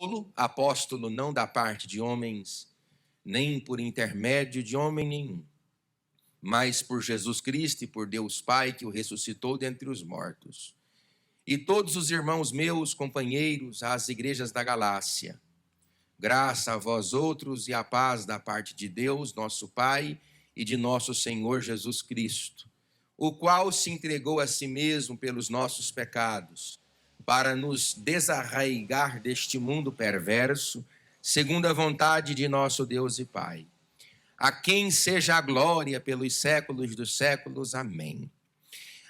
Paulo, apóstolo não da parte de homens, nem por intermédio de homem nenhum, mas por Jesus Cristo e por Deus Pai, que o ressuscitou dentre os mortos. E todos os irmãos meus, companheiros, às igrejas da Galácia, graça a vós outros e a paz da parte de Deus, nosso Pai, e de nosso Senhor Jesus Cristo, o qual se entregou a si mesmo pelos nossos pecados, para nos desarraigar deste mundo perverso, segundo a vontade de nosso Deus e Pai. A quem seja a glória pelos séculos dos séculos. Amém.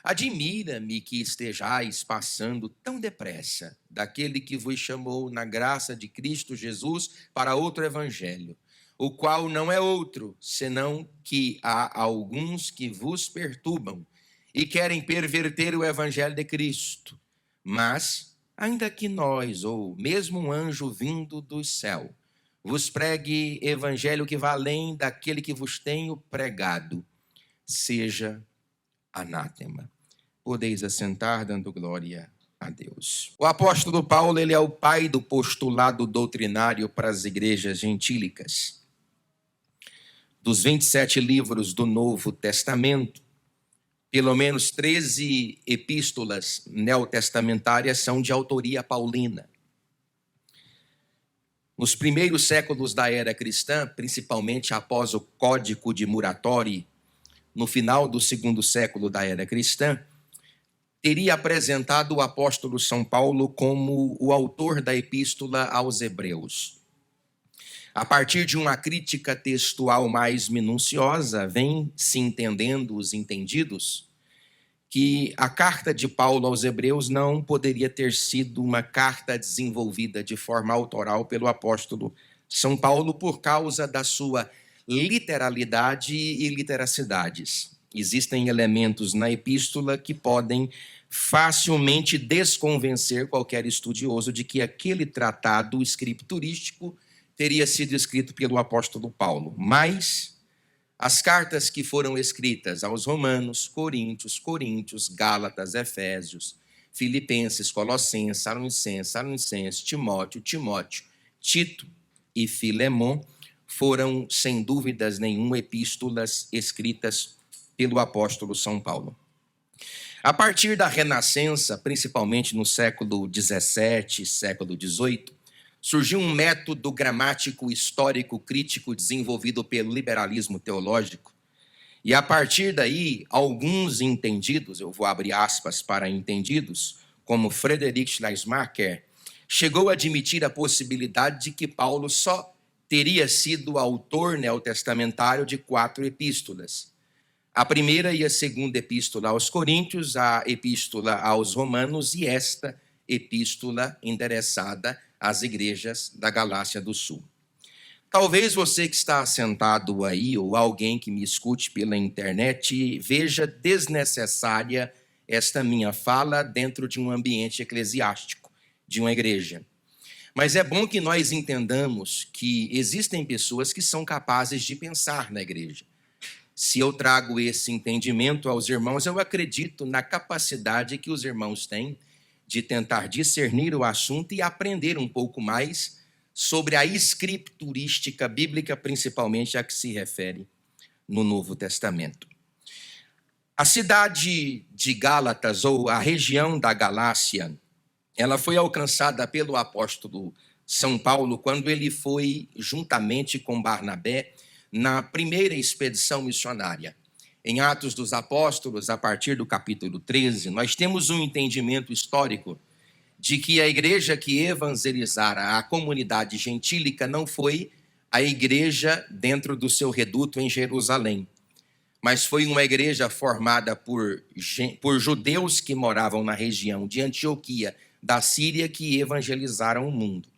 Admira-me que estejais passando tão depressa daquele que vos chamou na graça de Cristo Jesus para outro evangelho, o qual não é outro, senão que há alguns que vos perturbam e querem perverter o evangelho de Cristo. Mas, ainda que nós, ou mesmo um anjo vindo do céu, vos pregue evangelho que vá além daquele que vos tenho pregado, seja anátema. Podeis assentar dando glória a Deus. O apóstolo Paulo, ele é o pai do postulado doutrinário para as igrejas gentílicas. Dos 27 livros do Novo Testamento, pelo menos 13 epístolas neotestamentárias são de autoria paulina. Nos primeiros séculos da era cristã, principalmente após o Código de Muratori, no final do segundo século da era cristã, teria apresentado o apóstolo São Paulo como o autor da epístola aos Hebreus. A partir de uma crítica textual mais minuciosa, vem se entendendo os entendidos que a carta de Paulo aos Hebreus não poderia ter sido uma carta desenvolvida de forma autoral pelo apóstolo São Paulo por causa da sua literalidade e literacidades. Existem elementos na epístola que podem facilmente desconvencer qualquer estudioso de que aquele tratado escriturístico teria sido escrito pelo apóstolo Paulo. Mas as cartas que foram escritas aos Romanos, Coríntios, Gálatas, Efésios, Filipenses, Colossenses, Saronicenses, Timóteo, Tito e Filemon foram, sem dúvidas nenhuma, epístolas escritas pelo apóstolo São Paulo. A partir da Renascença, principalmente no século XVII, século XVIII, surgiu um método gramático histórico crítico desenvolvido pelo liberalismo teológico. E a partir daí, alguns entendidos, eu vou abrir aspas para entendidos, como Friedrich Schleiermacher, chegou a admitir a possibilidade de que Paulo só teria sido autor neotestamentário de 4 epístolas. A primeira e a segunda epístola aos Coríntios, a epístola aos Romanos e esta epístola endereçada às igrejas da Galácia do Sul. Talvez você que está sentado aí, ou alguém que me escute pela internet, veja desnecessária esta minha fala dentro de um ambiente eclesiástico, de uma igreja. Mas é bom que nós entendamos que existem pessoas que são capazes de pensar na igreja. Se eu trago esse entendimento aos irmãos, eu acredito na capacidade que os irmãos têm de tentar discernir o assunto e aprender um pouco mais sobre a escriturística bíblica, principalmente a que se refere no Novo Testamento. A cidade de Gálatas, ou a região da Galácia, ela foi alcançada pelo apóstolo São Paulo quando ele foi, juntamente com Barnabé, na primeira expedição missionária. Em Atos dos Apóstolos, a partir do capítulo 13, nós temos um entendimento histórico de que a igreja que evangelizara a comunidade gentílica não foi a igreja dentro do seu reduto em Jerusalém, mas foi uma igreja formada por judeus que moravam na região de Antioquia, da Síria, que evangelizaram o mundo.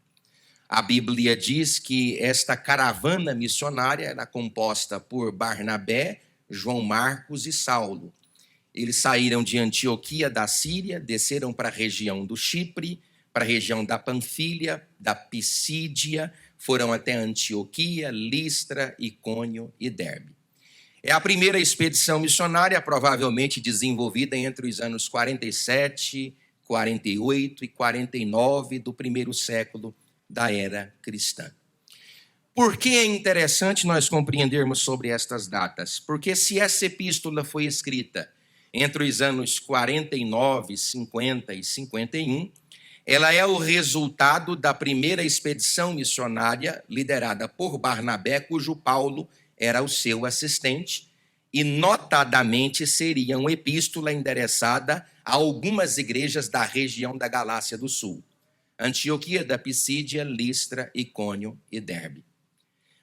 A Bíblia diz que esta caravana missionária era composta por Barnabé, João Marcos e Saulo. Eles saíram de Antioquia da Síria, desceram para a região do Chipre, para a região da Panfilha, da Pisídia, foram até Antioquia, Listra, Icônio e Derbe. É a primeira expedição missionária, provavelmente desenvolvida entre os anos 47, 48 e 49 do primeiro século da era cristã. Por que é interessante nós compreendermos sobre estas datas? Porque se essa epístola foi escrita entre os anos 49, 50 e 51, ela é o resultado da primeira expedição missionária liderada por Barnabé, cujo Paulo era o seu assistente, e notadamente seria uma epístola endereçada a algumas igrejas da região da Galácia do Sul: Antioquia da Pisídia, Listra, Icônio e Derbe.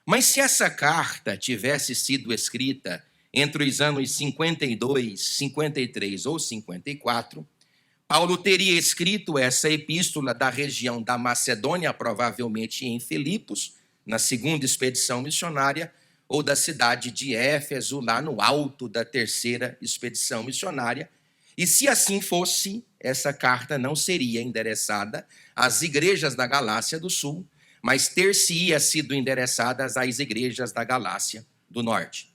Mas se essa carta tivesse sido escrita entre os anos 52, 53 ou 54, Paulo teria escrito essa epístola da região da Macedônia, provavelmente em Filipos, na segunda expedição missionária, ou da cidade de Éfeso, lá no alto da terceira expedição missionária. E se assim fosse, essa carta não seria endereçada às igrejas da Galácia do Sul, mas ter-se-ia sido endereçada às igrejas da Galácia do Norte.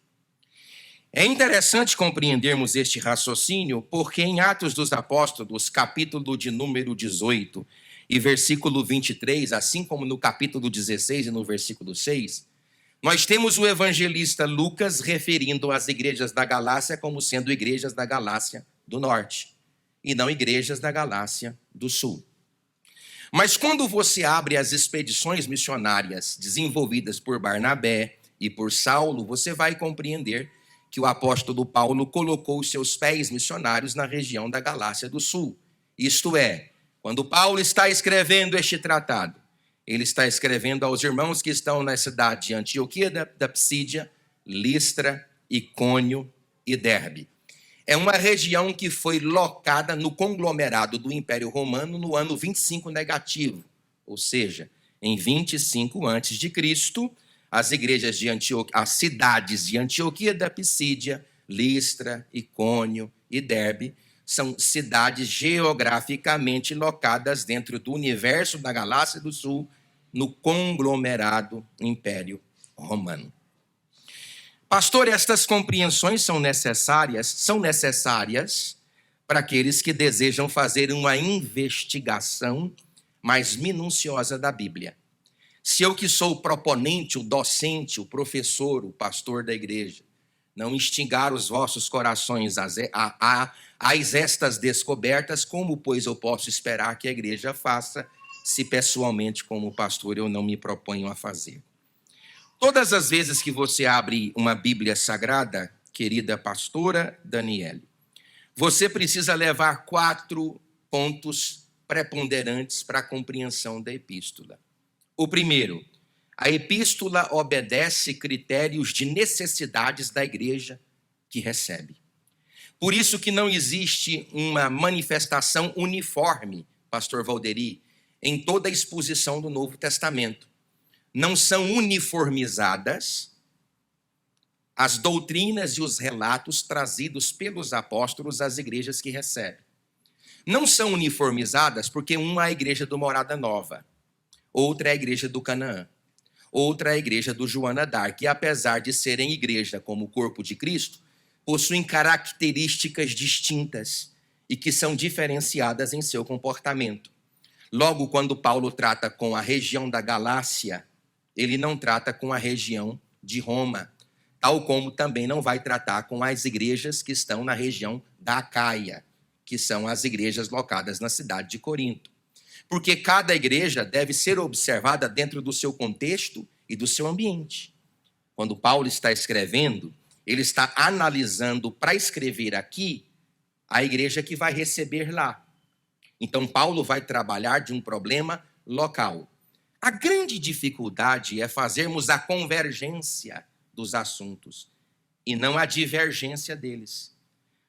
É interessante compreendermos este raciocínio, porque em Atos dos Apóstolos, capítulo de número 18 e versículo 23, assim como no capítulo 16 e no versículo 6, nós temos o evangelista Lucas referindo às igrejas da Galácia como sendo igrejas da Galácia do Norte, e não igrejas da Galácia do Sul. Mas quando você abre as expedições missionárias desenvolvidas por Barnabé e por Saulo, você vai compreender que o apóstolo Paulo colocou os seus pés missionários na região da Galácia do Sul. Isto é, quando Paulo está escrevendo este tratado, ele está escrevendo aos irmãos que estão na cidade de Antioquia da Pisídia, Listra, Icônio e Derbe. É uma região que foi locada no conglomerado do Império Romano no ano 25 negativo, ou seja, em 25 a.C., as igrejas de Antioquia, as cidades de Antioquia da Pisídia, Listra, Icônio e Derbe são cidades geograficamente locadas dentro do universo da Galácia do Sul, no conglomerado Império Romano. Pastor, estas compreensões são necessárias para aqueles que desejam fazer uma investigação mais minuciosa da Bíblia. Se eu que sou o proponente, o docente, o professor, o pastor da igreja, não instigar os vossos corações às estas descobertas, como, pois, eu posso esperar que a igreja faça, se pessoalmente, como pastor, eu não me proponho a fazer? Todas as vezes que você abre uma Bíblia Sagrada, querida pastora Daniele, você precisa levar 4 pontos preponderantes para a compreensão da epístola. O primeiro, a epístola obedece critérios de necessidades da igreja que recebe. Por isso que não existe uma manifestação uniforme, pastor Valderi, em toda a exposição do Novo Testamento. Não são uniformizadas as doutrinas e os relatos trazidos pelos apóstolos às igrejas que recebem. Não são uniformizadas porque uma é a igreja do Morada Nova, outra é a igreja do Canaã, outra é a igreja do Joana d'Arc, e apesar de serem igreja como o corpo de Cristo, possuem características distintas e que são diferenciadas em seu comportamento. Logo, quando Paulo trata com a região da Galácia, ele não trata com a região de Roma, tal como também não vai tratar com as igrejas que estão na região da Acaia, que são as igrejas locadas na cidade de Corinto. Porque cada igreja deve ser observada dentro do seu contexto e do seu ambiente. Quando Paulo está escrevendo, ele está analisando para escrever aqui a igreja que vai receber lá. Então, Paulo vai trabalhar de um problema local. A grande dificuldade é fazermos a convergência dos assuntos e não a divergência deles.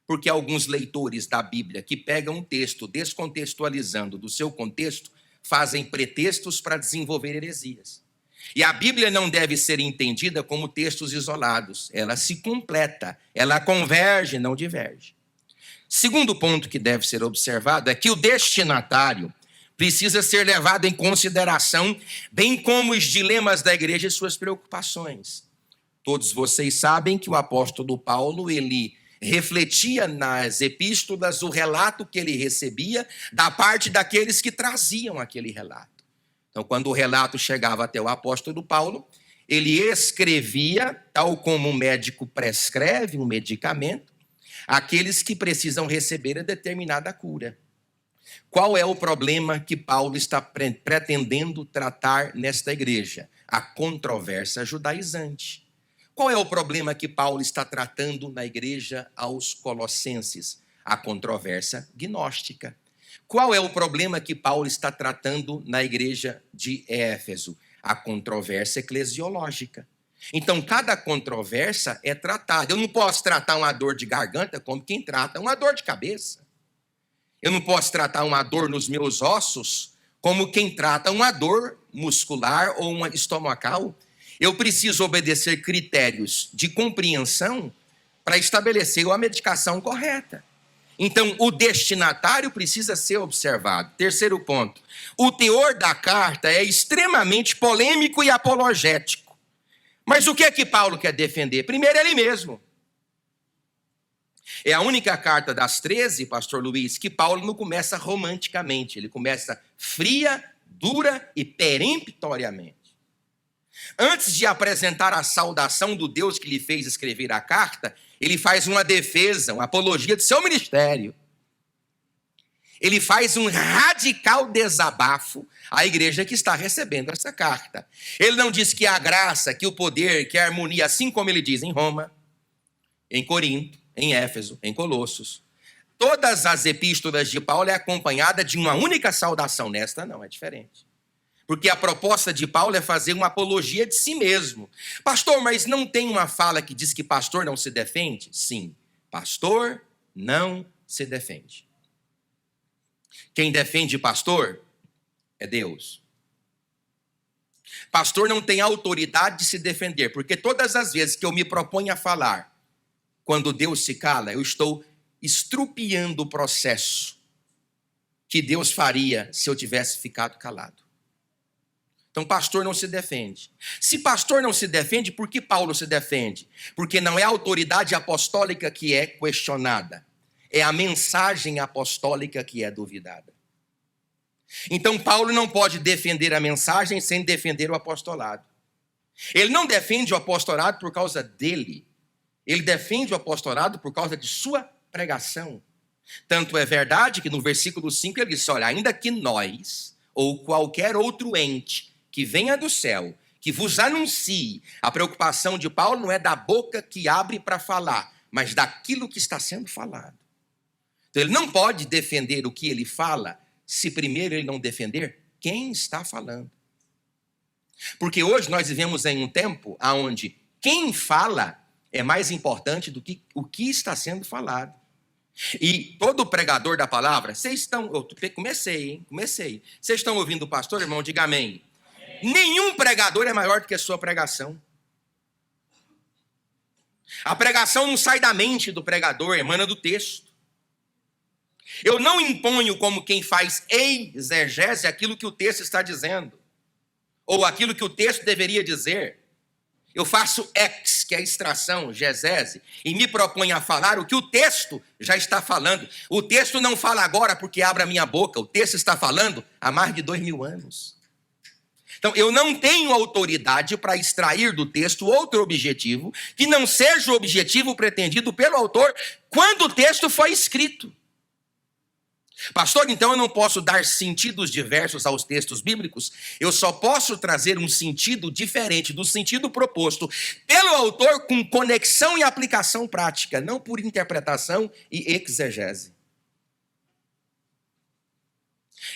Porque alguns leitores da Bíblia que pegam um texto descontextualizando do seu contexto, fazem pretextos para desenvolver heresias. E a Bíblia não deve ser entendida como textos isolados. Ela se completa, ela converge, não diverge. Segundo ponto que deve ser observado é que o destinatário precisa ser levado em consideração, bem como os dilemas da igreja e suas preocupações. Todos vocês sabem que o apóstolo Paulo, ele refletia nas epístolas o relato que ele recebia da parte daqueles que traziam aquele relato. Então, quando o relato chegava até o apóstolo Paulo, ele escrevia, tal como um médico prescreve um medicamento, aqueles que precisam receber a determinada cura. Qual é o problema que Paulo está pretendendo tratar nesta igreja? A controvérsia judaizante. Qual é o problema que Paulo está tratando na igreja aos Colossenses? A controvérsia gnóstica. Qual é o problema que Paulo está tratando na igreja de Éfeso? A controvérsia eclesiológica. Então, cada controvérsia é tratada. Eu não posso tratar uma dor de garganta como quem trata uma dor de cabeça. Eu não posso tratar uma dor nos meus ossos como quem trata uma dor muscular ou uma estomacal. Eu preciso obedecer critérios de compreensão para estabelecer a medicação correta. Então, o destinatário precisa ser observado. Terceiro ponto. O teor da carta é extremamente polêmico e apologético. Mas o que é que Paulo quer defender? Primeiro, ele mesmo. É a única carta das 13, pastor Luiz, que Paulo não começa romanticamente. Ele começa fria, dura e peremptoriamente. Antes de apresentar a saudação do Deus que lhe fez escrever a carta, ele faz uma defesa, uma apologia do seu ministério. Ele faz um radical desabafo à igreja que está recebendo essa carta. Ele não diz que a graça, que o poder, que a harmonia, assim como ele diz em Roma, em Corinto, em Éfeso, em Colossos. Todas as epístolas de Paulo é acompanhada de uma única saudação. Nesta não, é diferente. Porque a proposta de Paulo é fazer uma apologia de si mesmo. Pastor, mas não tem uma fala que diz que pastor não se defende? Sim, pastor não se defende. Quem defende pastor é Deus. Pastor não tem autoridade de se defender, porque todas as vezes que eu me proponho a falar, quando Deus se cala, eu estou estrupiando o processo que Deus faria se eu tivesse ficado calado. Então, pastor não se defende. Se pastor não se defende, por que Paulo se defende? Porque não é a autoridade apostólica que é questionada. É a mensagem apostólica que é duvidada. Então, Paulo não pode defender a mensagem sem defender o apostolado. Ele não defende o apostolado por causa dele. Ele defende o apostolado por causa de sua pregação. Tanto é verdade que no versículo 5 ele diz, olha, ainda que nós, ou qualquer outro ente que venha do céu, que vos anuncie, a preocupação de Paulo não é da boca que abre para falar, mas daquilo que está sendo falado. Então ele não pode defender o que ele fala, se primeiro ele não defender quem está falando. Porque hoje nós vivemos em um tempo onde quem fala é mais importante do que o que está sendo falado. E todo pregador da palavra, vocês estão... Eu comecei. Vocês estão ouvindo o pastor, irmão? Diga amém. Nenhum pregador é maior do que a sua pregação. A pregação não sai da mente do pregador, emana do texto. Eu não imponho como quem faz exegese aquilo que o texto está dizendo, ou aquilo que o texto deveria dizer. Eu faço ex, que é a extração, gesese, e me proponho a falar o que o texto já está falando. O texto não fala agora porque abre a minha boca, o texto está falando há mais de 2000 anos. Então, eu não tenho autoridade para extrair do texto outro objetivo que não seja o objetivo pretendido pelo autor quando o texto foi escrito. Pastor, então eu não posso dar sentidos diversos aos textos bíblicos? Eu só posso trazer um sentido diferente do sentido proposto pelo autor com conexão e aplicação prática, não por interpretação e exegese.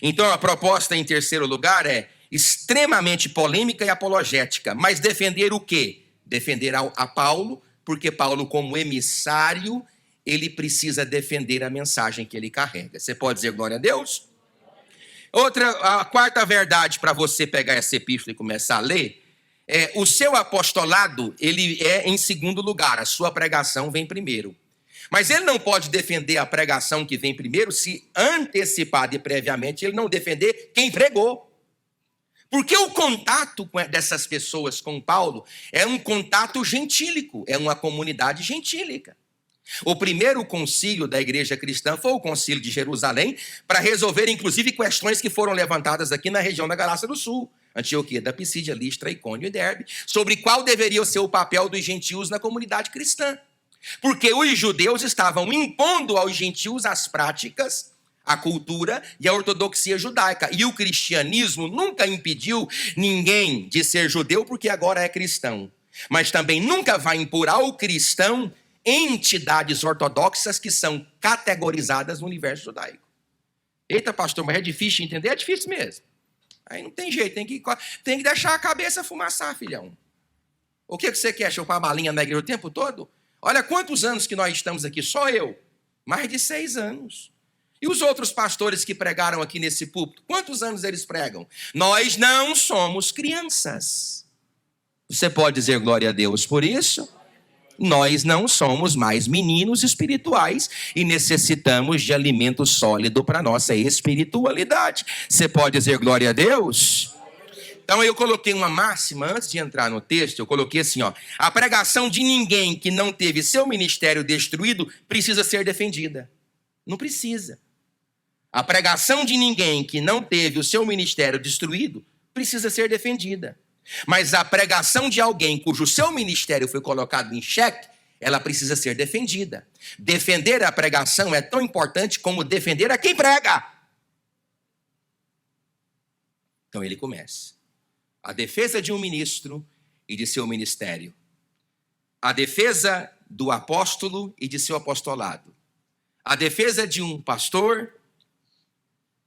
Então a proposta em terceiro lugar é extremamente polêmica e apologética, mas defender o quê? Defender a Paulo, porque Paulo, como emissário, ele precisa defender a mensagem que ele carrega. Você pode dizer glória a Deus? A quarta verdade para você pegar essa epístola e começar a ler, o seu apostolado, ele é em segundo lugar, a sua pregação vem primeiro. Mas ele não pode defender a pregação que vem primeiro se antecipado e previamente ele não defender quem pregou. Porque o contato dessas pessoas com Paulo é um contato gentílico, é uma comunidade gentílica. O primeiro concílio da igreja cristã foi o concílio de Jerusalém, para resolver, inclusive, questões que foram levantadas aqui na região da Galácia do Sul, Antioquia da Pisídia, Listra, Icônio e Derbe, sobre qual deveria ser o papel dos gentios na comunidade cristã. Porque os judeus estavam impondo aos gentios as práticas, a cultura e a ortodoxia judaica. E o cristianismo nunca impediu ninguém de ser judeu porque agora é cristão. Mas também nunca vai impor ao cristão entidades ortodoxas que são categorizadas no universo judaico. Eita, pastor, mas é difícil de entender? É difícil mesmo. Aí não tem jeito, tem que deixar a cabeça fumaçar, filhão. O que você quer, chupar a balinha na igreja o tempo todo? Olha quantos anos que nós estamos aqui, só eu. Mais de 6 anos. E os outros pastores que pregaram aqui nesse púlpito, quantos anos eles pregam? Nós não somos crianças. Você pode dizer glória a Deus por isso? Nós não somos mais meninos espirituais e necessitamos de alimento sólido para a nossa espiritualidade. Você pode dizer glória a Deus? Então eu coloquei uma máxima, antes de entrar no texto, eu coloquei assim, ó: a pregação de ninguém que não teve seu ministério destruído precisa ser defendida. Não precisa. A pregação de ninguém que não teve o seu ministério destruído precisa ser defendida. Mas a pregação de alguém cujo seu ministério foi colocado em xeque, ela precisa ser defendida. Defender a pregação é tão importante como defender a quem prega. Então ele começa. A defesa de um ministro e de seu ministério. A defesa do apóstolo e de seu apostolado. A defesa de um pastor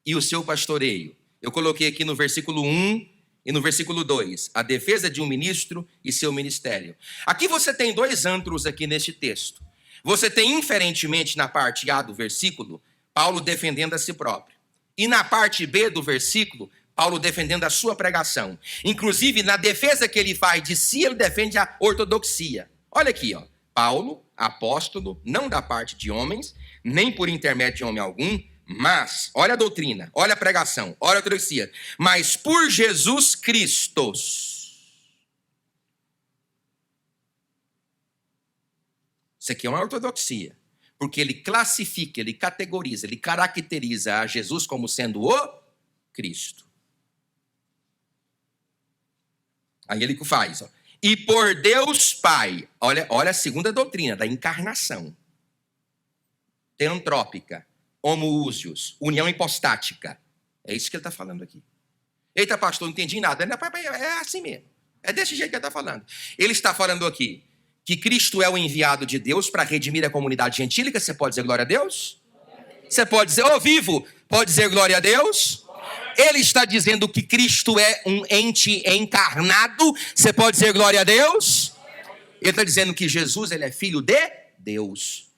e o seu pastoreio. Eu coloquei aqui no versículo 1 e no versículo 2, a defesa de um ministro e seu ministério. Aqui você tem 2 antros aqui neste texto. Você tem, inferentemente, na parte A do versículo, Paulo defendendo a si próprio. E na parte B do versículo, Paulo defendendo a sua pregação. Inclusive, na defesa que ele faz de si, ele defende a ortodoxia. Olha aqui, ó. Paulo, apóstolo, não da parte de homens, nem por intermédio de homem algum, mas, olha a doutrina, olha a pregação, olha a ortodoxia, mas por Jesus Cristo. Isso aqui é uma ortodoxia, porque ele classifica, ele categoriza, ele caracteriza a Jesus como sendo o Cristo. Aí ele faz, ó. E por Deus Pai, olha a segunda doutrina, da encarnação, teantrópica, homoúsios, união hipostática. É isso que ele está falando aqui. Eita, pastor, não entendi nada. É assim mesmo. É desse jeito que ele está falando. Ele está falando aqui que Cristo é o enviado de Deus para redimir a comunidade gentílica. Você pode dizer glória a Deus? Você pode dizer, ô vivo, pode dizer glória a Deus? Ele está dizendo que Cristo é um ente encarnado. Você pode dizer glória a Deus? Ele está dizendo que Jesus ele é filho de Deus.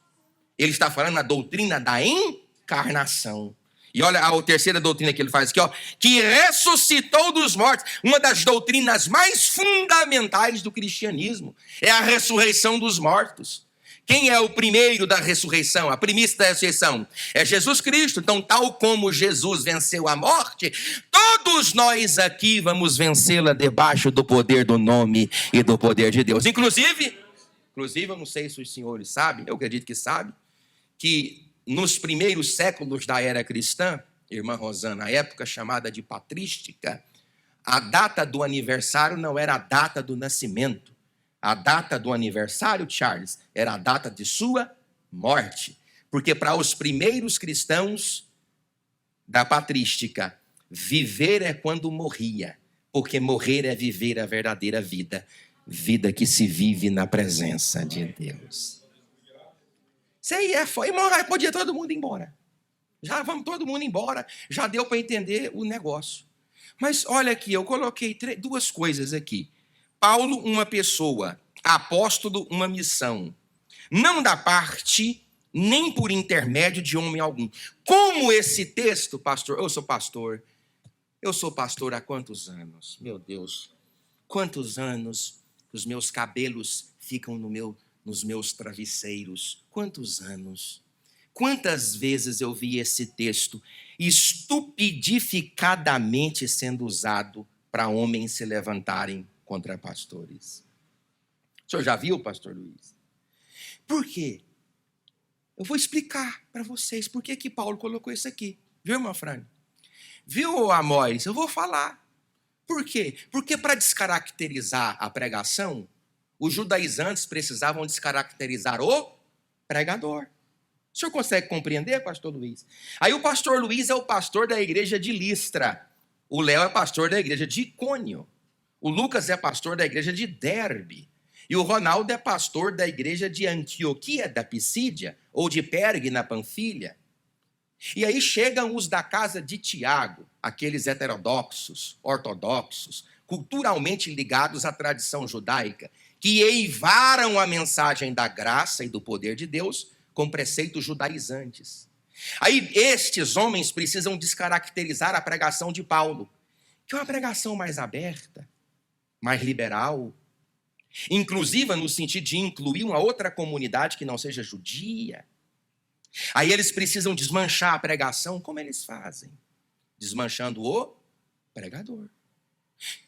Ele está falando a doutrina da encarnação. E olha a terceira doutrina que ele faz aqui, ó, que ressuscitou dos mortos. Uma das doutrinas mais fundamentais do cristianismo é a ressurreição dos mortos. Quem é o primeiro da ressurreição? A primícia da ressurreição é Jesus Cristo. Então, tal como Jesus venceu a morte, todos nós aqui vamos vencê-la debaixo do poder do nome e do poder de Deus. Inclusive, eu não sei se os senhores sabem, eu acredito que sabem, que nos primeiros séculos da era cristã, irmã Rosana, a época chamada de patrística, a data do aniversário não era a data do nascimento. A data do aniversário, Charles, era a data de sua morte. Porque para os primeiros cristãos da patrística, viver é quando morria. Porque morrer é viver a verdadeira vida. Vida que se vive na presença de Deus. Isso aí foi embora, podia todo mundo ir embora. Já vamos todo mundo embora, já deu para entender o negócio. Mas olha aqui, eu coloquei 2 coisas aqui. Paulo, uma pessoa, apóstolo, uma missão. Não da parte, nem por intermédio de homem algum. Como esse texto, pastor, eu sou pastor há quantos anos? Meu Deus, quantos anos os meus cabelos ficam nos meus travesseiros? Quantos anos? Quantas vezes eu vi esse texto estupidificadamente sendo usado para homens se levantarem contra pastores? O senhor já viu, pastor Luiz? Por quê? Eu vou explicar para vocês por que Paulo colocou isso aqui. Viu, irmã Fran? Viu, Amós? Eu vou falar. Por quê? Porque para descaracterizar a pregação, os judaizantes precisavam descaracterizar o pregador. O senhor consegue compreender, pastor Luiz? Aí o pastor Luiz é o pastor da igreja de Listra. O Léo é pastor da igreja de Icônio. O Lucas é pastor da igreja de Derbe. E o Ronaldo é pastor da igreja de Antioquia da Pisídia, ou de Pergue na Panfilha. E aí chegam os da casa de Tiago, aqueles heterodoxos, ortodoxos, culturalmente ligados à tradição judaica, que eivaram a mensagem da graça e do poder de Deus com preceitos judaizantes. Aí estes homens precisam descaracterizar a pregação de Paulo, que é uma pregação mais aberta, mais liberal, inclusiva no sentido de incluir uma outra comunidade que não seja judia. Aí eles precisam desmanchar a pregação, como eles fazem? Desmanchando o pregador.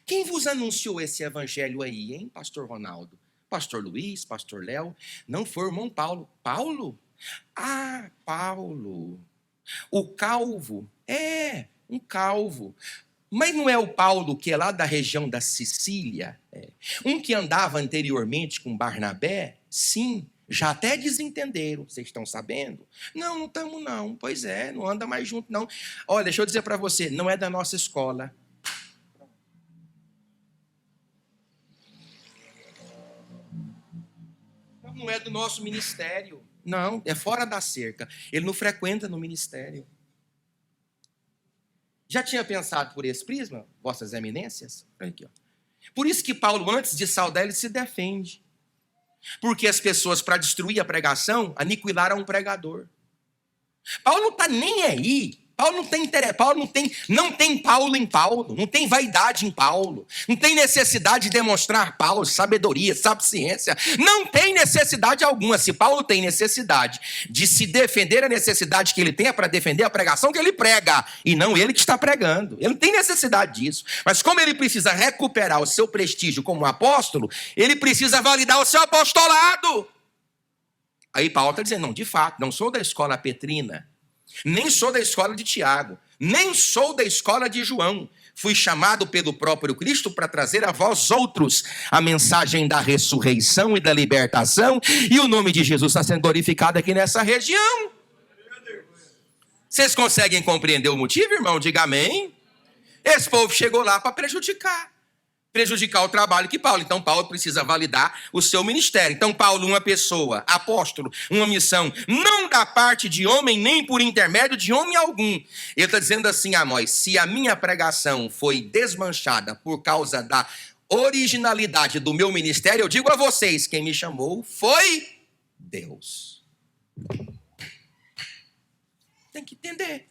Quem vos anunciou esse evangelho aí, hein, pastor Ronaldo? Pastor Luiz, pastor Léo? Não foi o irmão Paulo. Paulo? Ah, Paulo. O calvo. É, um calvo. Mas não é o Paulo que é lá da região da Sicília? É. Um que andava anteriormente com Barnabé? Sim. Já até desentenderam, vocês estão sabendo? Não, não estamos não. Pois é, não anda mais junto não. Olha, deixa eu dizer para você, não é da nossa escola. Não é do nosso ministério. Não, é fora da cerca. Ele não frequenta no ministério. Já tinha pensado por esse prisma, vossas eminências? Olha aqui, ó. Por isso que Paulo, antes de saudar, ele se defende. Porque as pessoas, para destruir a pregação, aniquilaram o pregador. Paulo não está nem aí. Paulo não tem interesse. Paulo não tem Paulo em Paulo. Não tem vaidade em Paulo. Não tem necessidade de demonstrar Paulo, sabedoria, ciência. Não tem necessidade alguma. Se Paulo tem necessidade de se defender, a necessidade que ele tem é para defender a pregação que ele prega. E não ele que está pregando. Ele não tem necessidade disso. Mas como ele precisa recuperar o seu prestígio como apóstolo, ele precisa validar o seu apostolado. Aí Paulo está dizendo, não, de fato, não sou da escola petrina. Nem sou da escola de Tiago, nem sou da escola de João. Fui chamado pelo próprio Cristo para trazer a vós outros a mensagem da ressurreição e da libertação, e o nome de Jesus está sendo glorificado aqui nessa região. Vocês conseguem compreender o motivo, irmão? Diga amém. Esse povo chegou lá para prejudicar o trabalho que Paulo. Então Paulo precisa validar o seu ministério. Então Paulo, uma pessoa, apóstolo, uma missão, não da parte de homem, nem por intermédio de homem algum. Ele está dizendo assim, Amós, se a minha pregação foi desmanchada por causa da originalidade do meu ministério, eu digo a vocês, quem me chamou foi Deus. Tem que entender.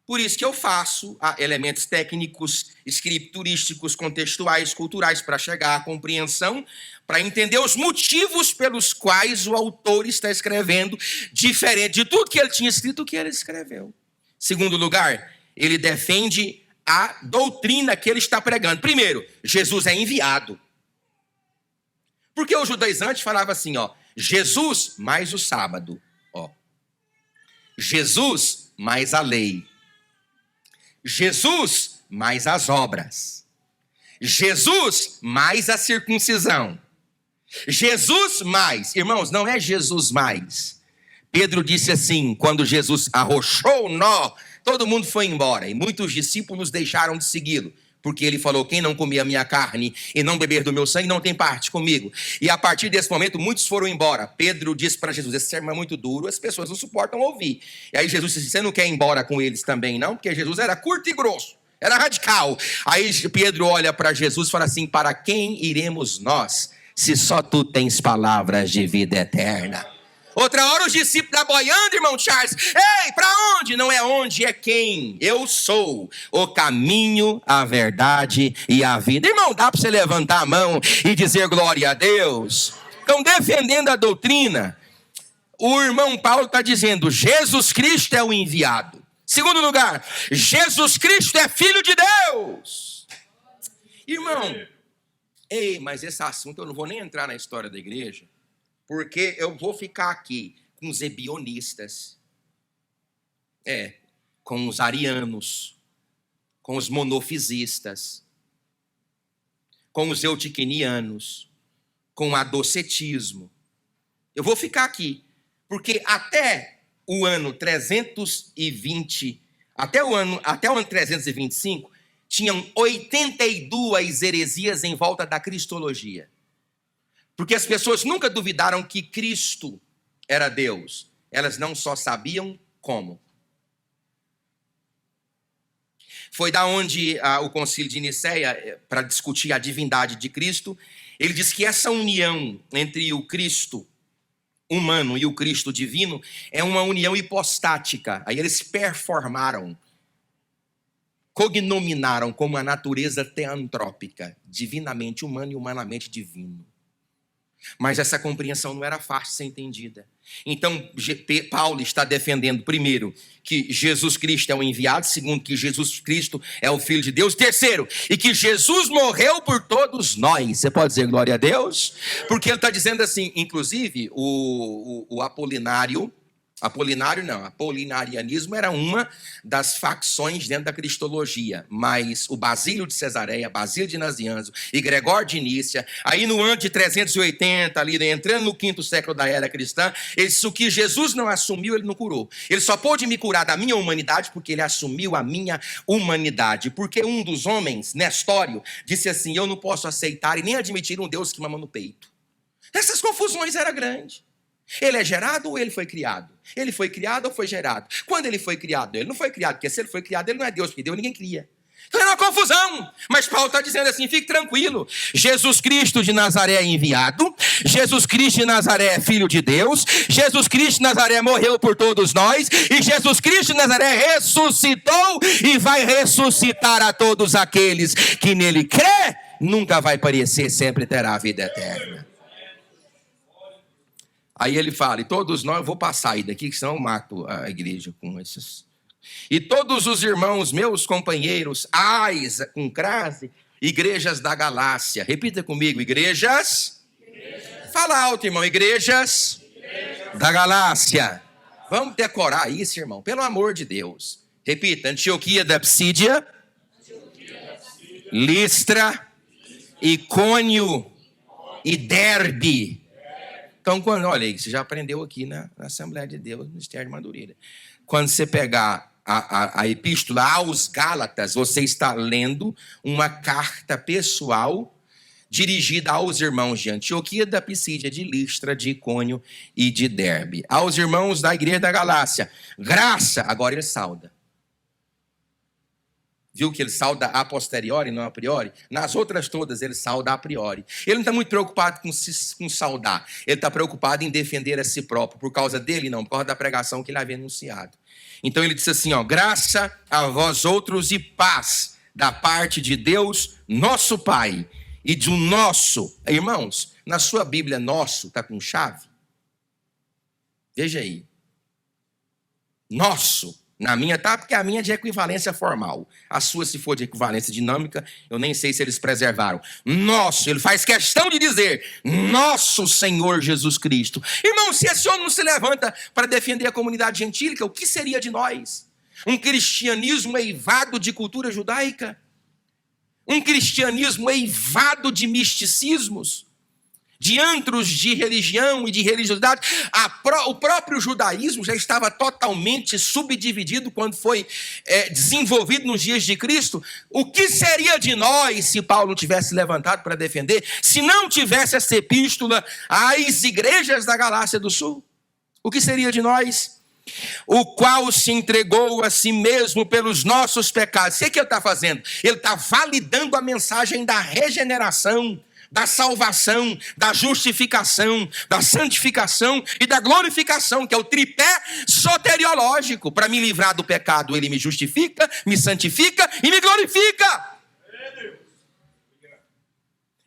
Por isso que eu faço elementos técnicos, escriturísticos, contextuais, culturais, para chegar à compreensão, para entender os motivos pelos quais o autor está escrevendo, diferente de tudo que ele tinha escrito, o que ele escreveu. Segundo lugar, ele defende a doutrina que ele está pregando. Primeiro, Jesus é enviado. Porque os judaizantes falavam assim, ó, Jesus mais o sábado, ó. Jesus mais a lei. Jesus mais as obras. Jesus mais a circuncisão. Jesus mais, irmãos, não é Jesus mais. Pedro disse assim, quando Jesus arrochou o nó, todo mundo foi embora e muitos discípulos deixaram de segui-lo. Porque ele falou, quem não comer a minha carne e não beber do meu sangue não tem parte comigo. E a partir desse momento, muitos foram embora. Pedro disse para Jesus, esse sermão é muito duro, as pessoas não suportam ouvir. E aí Jesus disse, você não quer ir embora com eles também, não? Porque Jesus era curto e grosso, era radical. Aí Pedro olha para Jesus e fala assim, para quem iremos nós, se só tu tens palavras de vida eterna? Outra hora os discípulos da boiando, irmão Charles. Ei, para onde? Não é onde, é quem. Eu sou o caminho, a verdade e a vida. Irmão, dá para você levantar a mão e dizer glória a Deus? Estão defendendo a doutrina. O irmão Paulo está dizendo, Jesus Cristo é o enviado. Segundo lugar, Jesus Cristo é filho de Deus. Irmão, mas esse assunto eu não vou nem entrar na história da igreja. Porque eu vou ficar aqui com os ebionistas, com os arianos, com os monofisistas, com os eutiquinianos, com o adocetismo. Eu vou ficar aqui, porque até o ano 320, até o ano 325, tinham 82 heresias em volta da cristologia. Porque as pessoas nunca duvidaram que Cristo era Deus. Elas não só sabiam como. Foi da onde o concílio de Nicéia, para discutir a divindade de Cristo, ele diz que essa união entre o Cristo humano e o Cristo divino é uma união hipostática. Aí eles performaram, cognominaram como a natureza teantrópica, divinamente humano e humanamente divino. Mas essa compreensão não era fácil de ser entendida. Então, Paulo está defendendo, primeiro, que Jesus Cristo é o enviado. Segundo, que Jesus Cristo é o Filho de Deus. Terceiro, e que Jesus morreu por todos nós. Você pode dizer glória a Deus? Porque ele está dizendo assim, inclusive, o apolinarianismo era uma das facções dentro da cristologia, mas o Basílio de Cesareia, Basílio de Nazianzo e Gregório de Nícia, aí no ano de 380, ali, entrando no 5º século da era cristã, o que Jesus não assumiu, ele não curou. Ele só pôde me curar da minha humanidade porque ele assumiu a minha humanidade. Porque um dos homens, Nestório, disse assim: eu não posso aceitar e nem admitir um Deus que mama no peito. Essas confusões eram grandes. Ele é gerado ou ele foi criado? Ele foi criado ou foi gerado? Quando ele foi criado? Ele não foi criado, porque se ele foi criado, ele não é Deus, porque Deus ninguém cria. Então é uma confusão. Mas Paulo está dizendo assim, fique tranquilo. Jesus Cristo de Nazaré é enviado. Jesus Cristo de Nazaré é Filho de Deus. Jesus Cristo de Nazaré morreu por todos nós. E Jesus Cristo de Nazaré ressuscitou e vai ressuscitar a todos aqueles que nele crê. Nunca vai perecer, sempre terá a vida eterna. Aí ele fala, e todos nós, eu vou passar aí daqui, que senão eu mato a igreja com esses. E todos os irmãos, meus companheiros, com crase, igrejas da Galácia. Repita comigo, igrejas. Fala alto, irmão, igrejas da Galácia. Vamos decorar isso, irmão, pelo amor de Deus. Repita, Antioquia da Psídia, Listra, Icônio e Derbe. Então, olha aí, você já aprendeu aqui na Assembleia de Deus, no Ministério de Madureira. Quando você pegar a epístola aos Gálatas, você está lendo uma carta pessoal dirigida aos irmãos de Antioquia da Psídia, de Listra, de Icônio e de Derbe. Aos irmãos da igreja da Galácia, graça, agora ele sauda. Viu que ele sauda a posteriori, não a priori? Nas outras todas ele sauda a priori. Ele não está muito preocupado com saudar. Ele está preocupado em defender a si próprio. Por causa dele, não. Por causa da pregação que ele havia anunciado. Então ele disse assim, graça a vós outros e paz da parte de Deus, nosso Pai, e de um nosso. Irmãos, na sua Bíblia, nosso está com chave? Veja aí. Nosso. Na minha tá, porque a minha é de equivalência formal. A sua, se for de equivalência dinâmica, eu nem sei se eles preservaram. Nosso, ele faz questão de dizer, nosso Senhor Jesus Cristo. Irmão, se esse homem não se levanta para defender a comunidade gentílica, o que seria de nós? Um cristianismo eivado de cultura judaica? Um cristianismo eivado de misticismos? De antros de religião e de religiosidade. O próprio judaísmo já estava totalmente subdividido quando foi desenvolvido nos dias de Cristo. O que seria de nós se Paulo tivesse levantado para defender, se não tivesse essa epístola às igrejas da Galácia do Sul? O que seria de nós? O qual se entregou a si mesmo pelos nossos pecados. O que ele está fazendo? Ele está validando a mensagem da regeneração, da salvação, da justificação, da santificação e da glorificação, que é o tripé soteriológico. Para me livrar do pecado, ele me justifica, me santifica e me glorifica.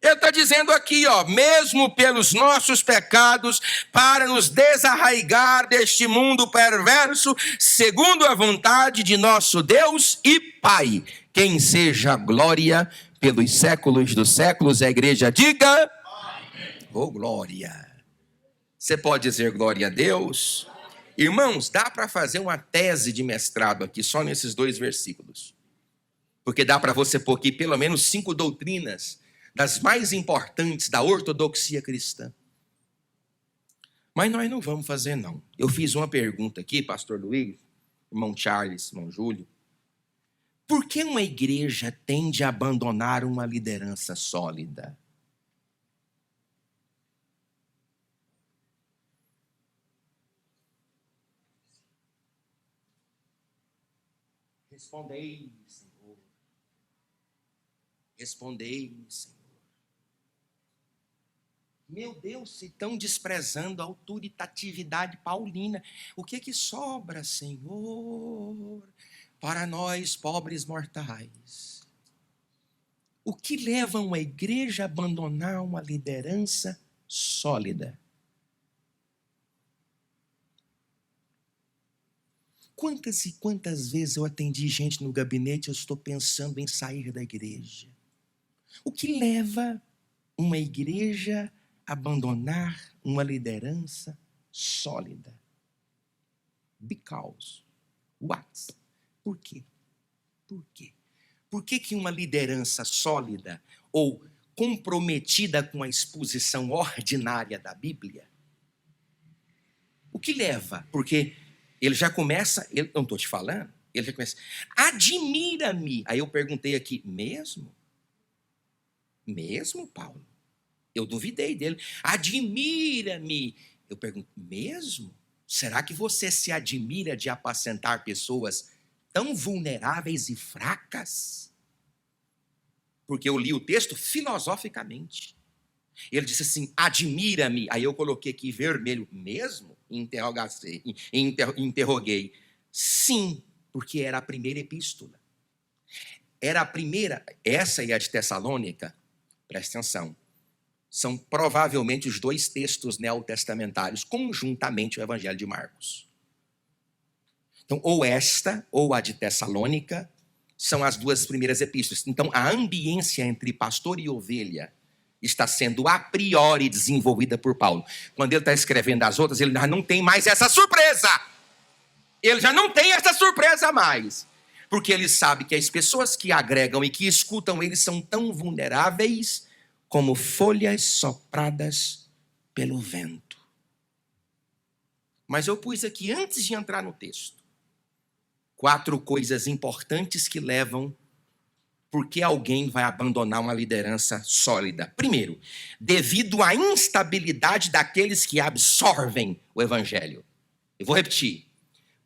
Ele está dizendo aqui, mesmo pelos nossos pecados, para nos desarraigar deste mundo perverso, segundo a vontade de nosso Deus e Pai, quem seja glória pelos séculos dos séculos. A igreja diga, amém. Oh glória. Você pode dizer glória a Deus? Irmãos, dá para fazer uma tese de mestrado aqui, só nesses 2 versículos. Porque dá para você pôr aqui pelo menos 5 doutrinas das mais importantes da ortodoxia cristã. Mas nós não vamos fazer, não. Eu fiz uma pergunta aqui, pastor Luiz, irmão Charles, irmão Júlio. Por que uma igreja tende a abandonar uma liderança sólida? Respondei-me, Senhor. Respondei-me, Senhor. Meu Deus, se estão desprezando a autoritatividade paulina, o que é que sobra, Senhor, para nós, pobres mortais? O que leva uma igreja a abandonar uma liderança sólida? Quantas e quantas vezes eu atendi gente no gabinete, eu estou pensando em sair da igreja. O que leva uma igreja a abandonar uma liderança sólida? Because. What? Por quê? Por quê? Por que uma liderança sólida ou comprometida com a exposição ordinária da Bíblia? O que leva? Porque ele já começa, eu não estou te falando, ele já começa, admira-me. Aí eu perguntei aqui, mesmo? Mesmo, Paulo? Eu duvidei dele. Admira-me. Eu pergunto, mesmo? Será que você se admira de apacentar pessoas tão vulneráveis e fracas? Porque eu li o texto filosoficamente. Ele disse assim, admira-me. Aí eu coloquei aqui vermelho, mesmo? Interroguei. Sim, porque era a primeira epístola. Era a primeira, essa e a de Tessalônica, presta atenção, são provavelmente os 2 textos neotestamentários, conjuntamente o Evangelho de Marcos. Então, ou esta, ou a de Tessalônica, são as 2 primeiras epístolas. Então, a ambiência entre pastor e ovelha está sendo a priori desenvolvida por Paulo. Quando ele está escrevendo as outras, ele já não tem mais essa surpresa. Ele já não tem essa surpresa mais. Porque ele sabe que as pessoas que agregam e que escutam ele são tão vulneráveis como folhas sopradas pelo vento. Mas eu pus aqui, antes de entrar no texto, 4 coisas importantes que levam porque alguém vai abandonar uma liderança sólida. Primeiro, devido à instabilidade daqueles que absorvem o evangelho. Eu vou repetir.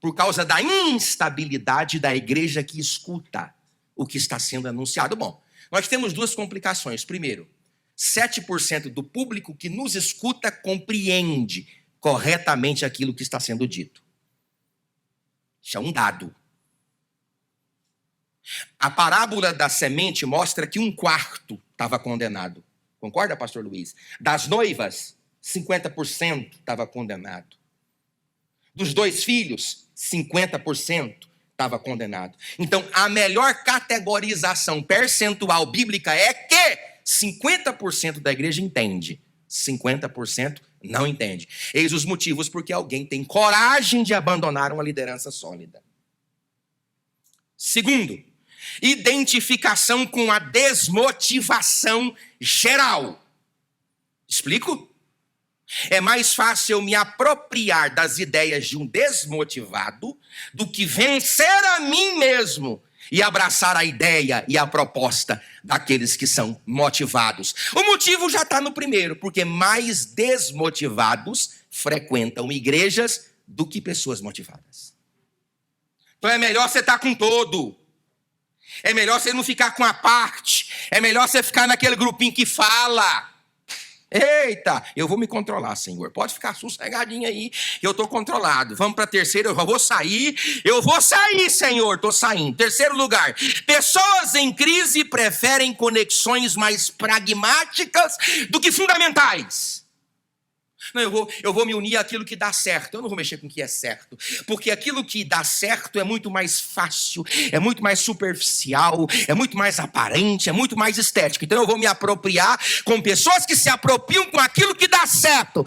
Por causa da instabilidade da igreja que escuta o que está sendo anunciado. Bom, nós temos 2 complicações. Primeiro, 7% do público que nos escuta compreende corretamente aquilo que está sendo dito. Isso é um dado. A parábola da semente mostra que 1/4 estava condenado. Concorda, pastor Luiz? Das noivas, 50% estava condenado. Dos 2 filhos, 50% estava condenado. Então, a melhor categorização percentual bíblica é que 50% da igreja entende, 50% não entende. Eis os motivos porque alguém tem coragem de abandonar uma liderança sólida. Segundo, identificação com a desmotivação geral. Explico? É mais fácil eu me apropriar das ideias de um desmotivado do que vencer a mim mesmo e abraçar a ideia e a proposta daqueles que são motivados. O motivo já está no primeiro, porque mais desmotivados frequentam igrejas do que pessoas motivadas. Então é melhor você estar com todo. É melhor você não ficar com a parte. É melhor você ficar naquele grupinho que fala. Eita, eu vou me controlar, Senhor. Pode ficar sossegadinho aí, eu estou controlado. Vamos para a terceira, eu vou sair, Senhor, estou saindo. Terceiro lugar, pessoas em crise preferem conexões mais pragmáticas do que fundamentais. Não, eu vou me unir àquilo que dá certo. Eu não vou mexer com o que é certo. Porque aquilo que dá certo é muito mais fácil, é muito mais superficial, é muito mais aparente, é muito mais estético. Então eu vou me apropriar com pessoas que se apropriam com aquilo que dá certo.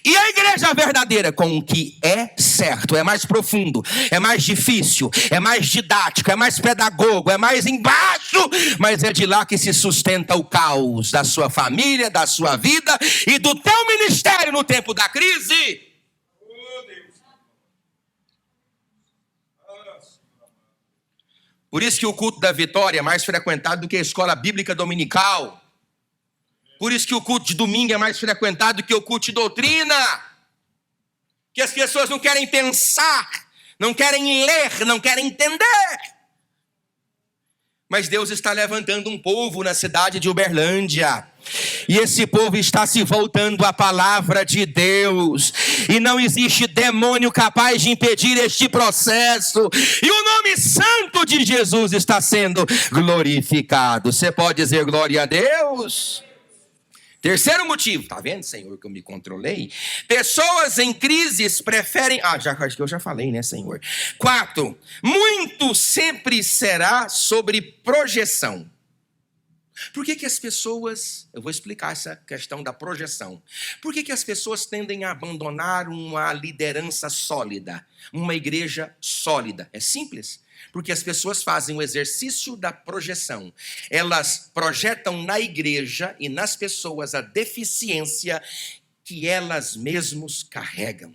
E a igreja verdadeira com o que é certo. É mais profundo, é mais difícil, é mais didático, é mais pedagogo, é mais embaixo. Mas é de lá que se sustenta o caos da sua família, da sua vida e do teu ministério no tempo da crise. Por isso que o culto da vitória é mais frequentado do que a escola bíblica dominical. Por isso que o culto de domingo é mais frequentado do que o culto de doutrina. Que as pessoas não querem pensar, não querem ler, não querem entender. Mas Deus está levantando um povo na cidade de Uberlândia. E esse povo está se voltando à palavra de Deus. E não existe demônio capaz de impedir este processo. E o nome santo de Jesus está sendo glorificado. Você pode dizer glória a Deus? Terceiro motivo, tá vendo, Senhor, que eu me controlei? Pessoas em crises preferem... acho que eu já falei, né, Senhor? 4, muito sempre será sobre projeção. Por que as pessoas... Eu vou explicar essa questão da projeção. Por que as pessoas tendem a abandonar uma liderança sólida, uma igreja sólida? É simples. Porque as pessoas fazem o exercício da projeção. Elas projetam na igreja e nas pessoas a deficiência que elas mesmos carregam.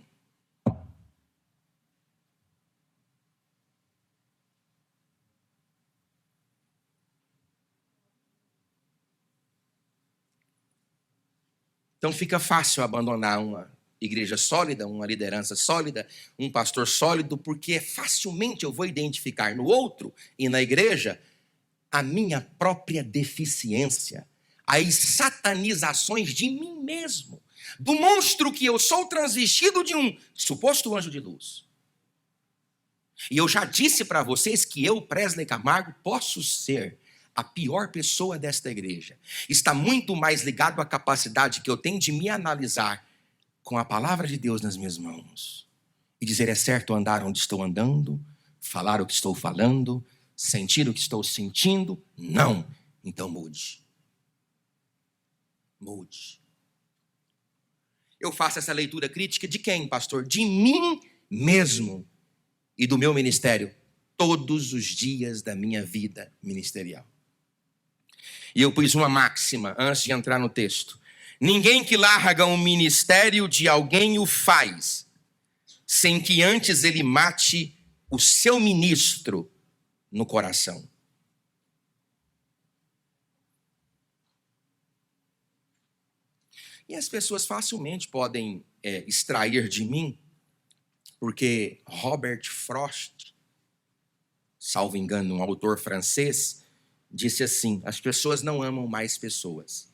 Então fica fácil abandonar uma igreja sólida, uma liderança sólida, um pastor sólido, porque facilmente eu vou identificar no outro e na igreja a minha própria deficiência, as satanizações de mim mesmo, do monstro que eu sou transvestido de um suposto anjo de luz. E eu já disse para vocês que eu, Presley Camargo, posso ser a pior pessoa desta igreja. Está muito mais ligado à capacidade que eu tenho de me analisar com a palavra de Deus nas minhas mãos. E dizer, é certo andar onde estou andando, falar o que estou falando, sentir o que estou sentindo? Não. Então mude. Mude. Eu faço essa leitura crítica de quem, pastor? De mim mesmo e do meu ministério, todos os dias da minha vida ministerial. E eu pus uma máxima antes de entrar no texto. Ninguém que larga um ministério de alguém o faz, sem que antes ele mate o seu ministro no coração. E as pessoas facilmente podem extrair de mim, porque Robert Frost, salvo engano, um autor francês, disse assim, as pessoas não amam mais pessoas.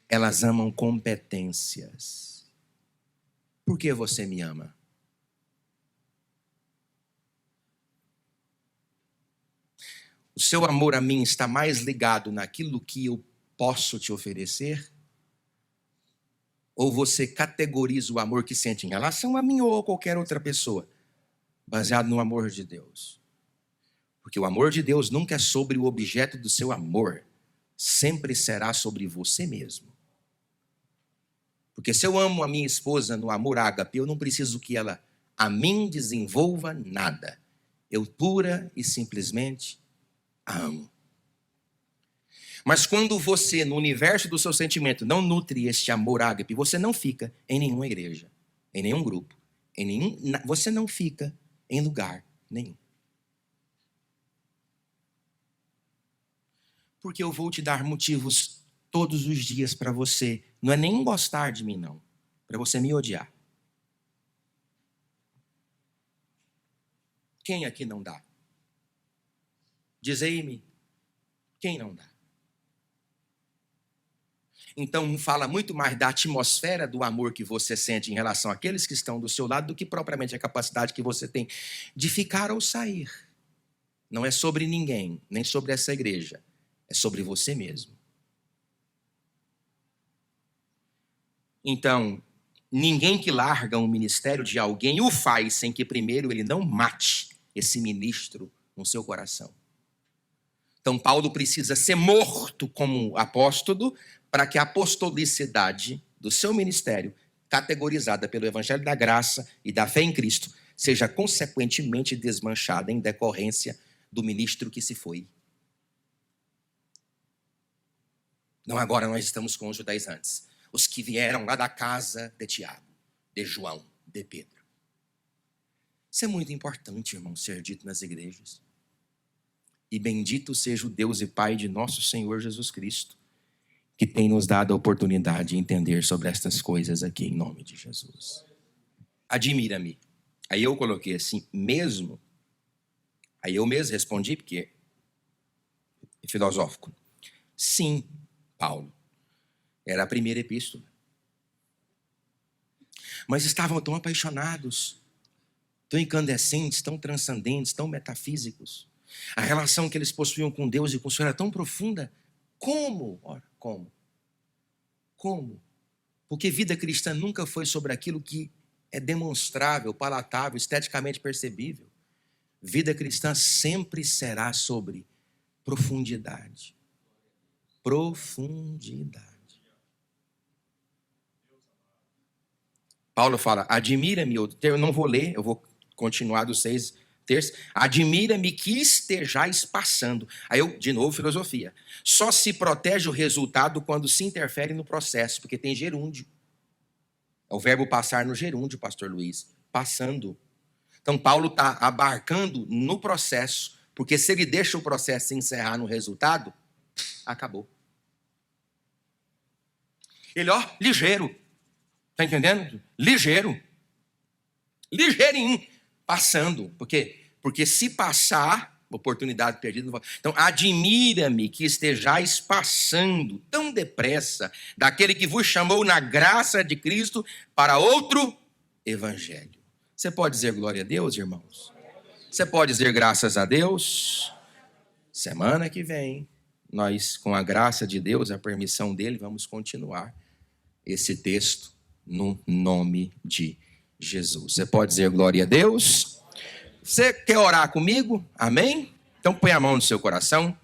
Elas amam competências. Por que você me ama? O seu amor a mim está mais ligado naquilo que eu posso te oferecer? Ou você categoriza o amor que sente em relação a mim ou a qualquer outra pessoa, baseado no amor de Deus? Porque o amor de Deus nunca é sobre o objeto do seu amor, sempre será sobre você mesmo. Porque se eu amo a minha esposa no amor ágape, eu não preciso que ela a mim desenvolva nada. Eu pura e simplesmente a amo. Mas quando você, no universo do seu sentimento, não nutre este amor ágape, você não fica em nenhuma igreja, em nenhum grupo, você não fica em lugar nenhum. Porque eu vou te dar motivos todos os dias para você, não é nem gostar de mim não, para você me odiar. Quem aqui não dá? Dizei-me, quem não dá? Então fala muito mais da atmosfera do amor que você sente em relação àqueles que estão do seu lado do que propriamente a capacidade que você tem de ficar ou sair. Não é sobre ninguém, nem sobre essa igreja, é sobre você mesmo. Então, ninguém que larga um ministério de alguém o faz sem que primeiro ele não mate esse ministro no seu coração. Então, Paulo precisa ser morto como apóstolo para que a apostolicidade do seu ministério, categorizada pelo Evangelho da Graça e da fé em Cristo, seja consequentemente desmanchada em decorrência do ministro que se foi. Não, agora nós estamos com os judaizantes, os que vieram lá da casa de Tiago, de João, de Pedro. Isso é muito importante, irmão, ser dito nas igrejas. E bendito seja o Deus e Pai de nosso Senhor Jesus Cristo, que tem nos dado a oportunidade de entender sobre estas coisas aqui, em nome de Jesus. Admira-me. Aí eu coloquei assim, mesmo. Aí eu mesmo respondi, porque é filosófico. Sim, Paulo. Era a primeira epístola. Mas estavam tão apaixonados, tão incandescentes, tão transcendentes, tão metafísicos. A relação que eles possuíam com Deus e com o Senhor era tão profunda. Como? Ora, como? Como? Porque vida cristã nunca foi sobre aquilo que é demonstrável, palatável, esteticamente percebível. Vida cristã sempre será sobre profundidade. Profundidade. Paulo fala, admira-me, eu não vou ler, eu vou continuar do 6 terços. Admira-me que estejais passando. Aí eu, de novo, filosofia. Só se protege o resultado quando se interfere no processo, porque tem gerúndio. É o verbo passar no gerúndio, pastor Luiz. Passando. Então, Paulo está abarcando no processo, porque se ele deixa o processo se encerrar no resultado, acabou. Ele, ligeiro. Está entendendo? Ligeiro. Ligeirinho. Passando. Por quê? Porque se passar, oportunidade perdida. Então, admira-me que estejais passando tão depressa daquele que vos chamou na graça de Cristo para outro evangelho. Você pode dizer glória a Deus, irmãos? Você pode dizer graças a Deus? Semana que vem, nós, com a graça de Deus, a permissão dele, vamos continuar esse texto no nome de Jesus. Você pode dizer glória a Deus? Você quer orar comigo? Amém? Então põe a mão no seu coração.